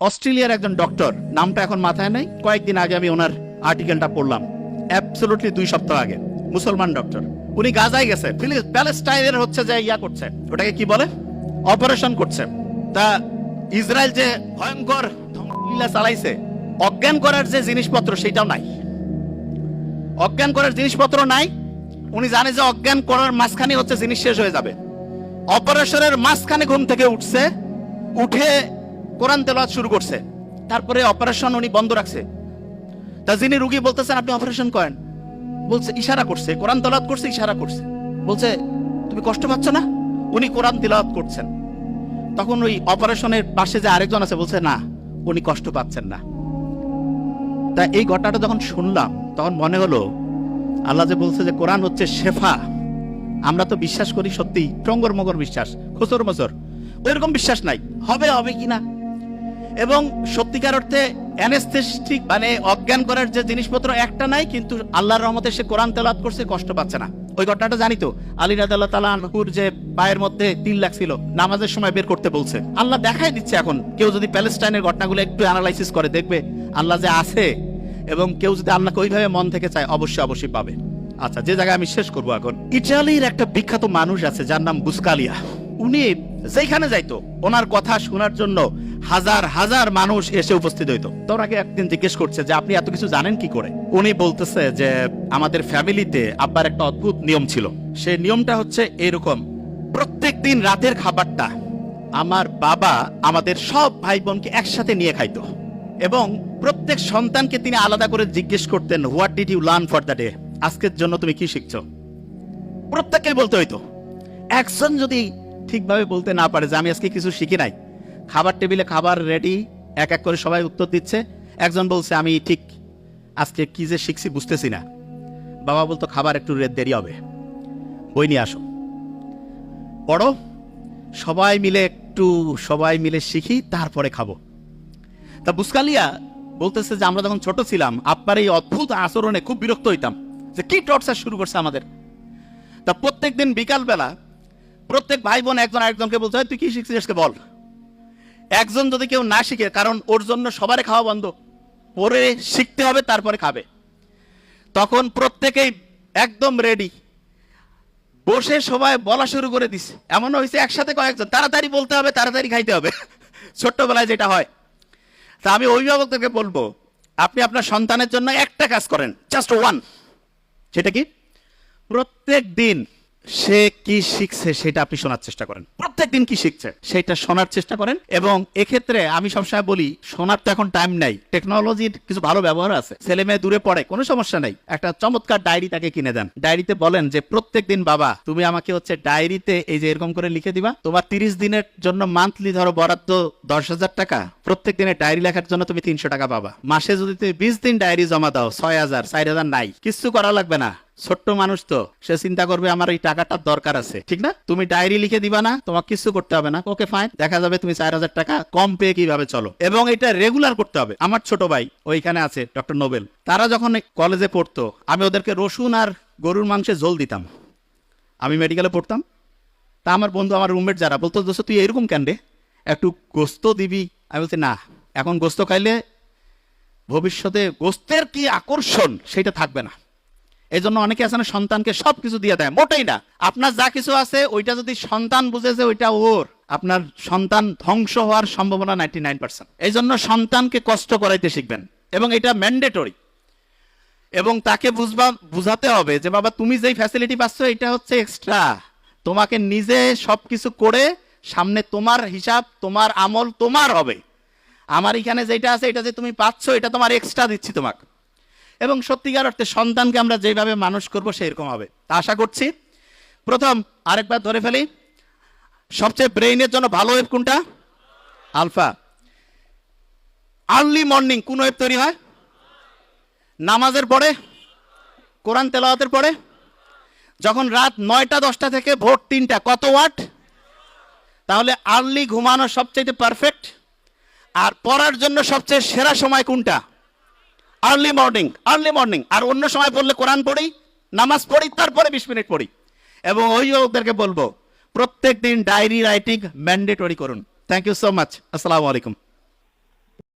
অস্ট্রেলিয়ার একজন ডক্টর, নামটা এখন মাথায় নাই, কয়েকদিন আগে আমি ওনার আর্টিকেলটা পড়লাম, অ্যাবসলিউটলি 2 সপ্তাহ আগে, মুসলমান ডক্টর। উনি গাজায় গেছে, প্যালেস্টাইনের হচ্ছে যে ইয়া করছে, ওটাকে কি বলে, অপারেশন করছে। তা ইসরায়েল যে ভয়ঙ্কর ধ্বংসলীলা চালাইছে, অজ্ঞান করার যে জিনিসপত্র সেটাও নাই, অজ্ঞান করার জিনিসপত্র নাই। উনি জানে যে অজ্ঞান করার মাঝখানে হচ্ছে জিনিস শেষ হয়ে যাবে। অপারেশনের মাঝখানে ঘুম থেকে উঠছে, উঠে কোরআন তেলাওয়াত শুরু করছে, তারপরে অপারেশন উনি বন্ধ রাখছে। তা যিনি রুগী বলতেছেন আপনি অপারেশন করেন, বলছে ইশারা করছে, কোরআন তেলাওয়াত করছে, ইশারা করছে, বলছে তুমি কষ্ট পাচ্ছ না? উনি কোরআন তেলাওয়াত করছেন। তখন ওই অপারেশনের পাশে যে আরেকজন আছে বলছে না, উনি কষ্ট পাচ্ছেন না। তা এই ঘটনাটা যখন শুনলাম তখন মনে হলো আল্লাহ যে বলছে যে কোরআন হচ্ছে শেফা, আমরা তো বিশ্বাস করি সত্যি টঙ্গর মগর বিশ্বাস, খোসর মজর, ওইরকম বিশ্বাস নাই হবে হবে কিনা। এবং সত্যিকার অর্থে অ্যানেস্থেটিক মানে অজ্ঞান করার যে জিনিসপত্র একটা নাই, কিন্তু আল্লাহর রহমতে সে কোরআন তেলাওয়াত করছে, কষ্ট পাচ্ছে না। ওই ঘটনাটা জানি তো, আলী রাদিয়াল্লাহু তাআলা আনহুর যে পায়ের মধ্যে তিল লাগছিল, নামাজের সময় বের করতে বলছে। আল্লাহ দেখাই দিচ্ছে। এখন কেউ যদি প্যালেস্টাইনের ঘটনাগুলো একটু অ্যানালাইসিস করে দেখবে আল্লাহ যে আছে, এবং কেউ যদি আল্লাহকে ওইভাবে মন থেকে চায় অবশ্যই পাবে। আচ্ছা, যে জায়গায় আমি শেষ করবো এখন, ইটালির একটা বিখ্যাত মানুষ আছে যার নাম বুসকালিয়া। উনি যেখানে যাইতো ওনার কথা শোনার জন্য হাজার হাজার মানুষ এসে উপস্থিত হইতো। তো ওনাকে একদিন জিজ্ঞেস করছে যে আপনি এত কিছু জানেন কি করে? উনি বলতেছে যে আমাদের ফ্যামিলিতে আব্বার একটা অদ্ভুত নিয়ম ছিল। সেই নিয়মটা হচ্ছে এরকম, প্রত্যেক দিন রাতের খাবারটা আমার বাবা আমাদের সব ভাই বোনকে একসাথে নিয়ে খাইতো, এবং প্রত্যেক সন্তানকে তিনি আলাদা করে জিজ্ঞেস করতেন what did you learn for the day, আজকের জন্য তুমি কি শিখছো? প্রত্যেককে বলতে হইতো। একজন যদি ঠিকভাবে বলতে না পারে যে আমি আজকে কিছু শিখি নাই, খাবার টেবিলে খাবার রেডি, এক এক করে সবাই উত্তর দিচ্ছে, একজন বলছে আমি ঠিক আজকে কি যে শিখছি বুঝতেছি না, বাবা বলতো খাবার একটু দেরি হবে, বই নিয়ে আসো, পড়ো, সবাই মিলে শিখি, তারপরে খাবো। তা বুসকালিয়া বলতেছে যে আমরা যখন ছোট ছিলাম আব্বার এই অদ্ভুত আচরণে খুব বিরক্ত হইতাম, যে কি টর্চার শুরু করছে আমাদের। তা প্রত্যেক দিন বিকালবেলা প্রত্যেক ভাই বোন একজন আরেকজনকে বলতে হয় তুই কি শিখছিস আজকে বল। একজন যদি কেউ না শিখে, কারণ ওর জন্য সবারই খাওয়া বন্ধ, পরে শিখতে হবে তারপরে খাবে, তখন প্রত্যেকেই একদম রেডি বসে সবাই বলা শুরু করে দিছে। এমন হয়েছে একসাথে কয়েকজন, তাড়াতাড়ি বলতে হবে, তাড়াতাড়ি খাইতে হবে, ছোট্টবেলায় যেটা হয়। তা আমি অভিভাবকদেরকে বলবো আপনি আপনার সন্তানের জন্য একটা কাজ করেন, জাস্ট ওয়ান। সেটা কি? প্রত্যেক দিন সে কি শিখছে সেটা আপনি শোনার চেষ্টা করেন, প্রত্যেক দিন কি শিখছে সেটা শোনার চেষ্টা করেন। এবং এক্ষেত্রে আমি সবসময় বলি শোনার তো এখন টাইম নাই, টেকনোলজির কিছু ভালো ব্যবহার আছে, ছেলে মেয়ে দূরে পড়ে কোনো সমস্যা নাই, একটা চমৎকার ডায়েরি তাকে কিনে দেন, ডায়েরিতে বলেন যে প্রত্যেক দিন বাবা তুমি আমাকে হচ্ছে ডায়েরিতে এই যে এরকম করে লিখে দিবা, তোমার 30 দিনের জন্য মান্থলি ধরো বরাদ্দ 10,000 টাকা, প্রত্যেক দিনে ডায়েরি লেখার জন্য তুমি 300 টাকা পাবা। মাসে যদি তুমি 20 দিন ডায়েরি জমা দাও 6,000, 4,000 নাই, কিছু করা লাগবে না। ছোট্ট মানুষ তো, সে চিন্তা করবে আমার এই টাকাটার দরকার আছে, ঠিক না? তুমি ডায়েরি লিখে দিবা না, তোমার কিছু করতে হবে না, ওকে ফাইন, দেখা যাবে তুমি 4,000 টাকা কম পেয়ে কিভাবে চলো। এবং এটা রেগুলার করতে হবে। আমার ছোট ভাই ওইখানে আছে ডক্টর নোবেল, তারা যখন কলেজে পড়তো আমি ওদেরকে রসুন আর গরুর মাংসে ঝোল দিতাম, আমি মেডিকেলে পড়তাম। তা আমার বন্ধু, আমার রুমমেট যারা বলতো দোস্ত তুই এরকম কেন রে, একটু গোস্ত দিবি। আমি বলছি না, এখন গোস্ত খাইলে ভবিষ্যতে গোস্তের কি আকর্ষণ সেটা থাকবে না। এই জন্য অনেকে আছে না সন্তানকে সবকিছু দিয়ে দেয়, মোটেই না। আপনার যা কিছু আছে ওইটা যদি সন্তান বুঝেছে ওইটা ওর, আপনার সন্তান ধ্বংস হওয়ার সম্ভাবনা 99%। এই জন্য সন্তানকে কষ্ট করাইতে শিখবেন, এবং এটা ম্যান্ডেটরি। এবং তাকে বুঝাতে হবে যে বাবা তুমি যেই ফ্যাসিলিটি পাচ্ছ এটা হচ্ছে এক্সট্রা, তোমাকে নিজে সবকিছু করে সামনে তোমার হিসাব, তোমার আমল তোমার হবে। আমার এখানে যেটা আছে এটা যে তুমি পাচ্ছ এটা তোমার এক্সট্রা দিচ্ছি তোমাকে। এবং সত্যিকার অর্থে সন্তানকে আমরা যেভাবে মানুষ করব সেরকম হবে, তা আশা করছি। প্রথম আরেকবার ধরে ফেলি, সবচেয়ে ব্রেইনের জন্য ভালো ওয়েব কোনটা? আলফা। আর্লি মর্নিং কোন ওয়েব তৈরি হয়? নামাজের পরে, কোরআন তেলাওয়াতের পরে। যখন রাত 9টা 10টা থেকে ভোর 3টা, কত ওয়াট? তাহলে আর্লি ঘুমানো সবচেয়ে পারফেক্ট। আর পড়ার জন্য সবচেয়ে সেরা সময় কোনটা? Early morning. আর অন্য সময় পড়লে কোরআন পড়ি, নামাজ পড়ি, তারপরে 20 মিনিট পড়ি। এবং অভিভাবকদেরকে বলবো প্রত্যেক দিন ডায়েরি রাইটিং ম্যান্ডেটরি করুন। Thank you so much. আসসালামু আলাইকুম।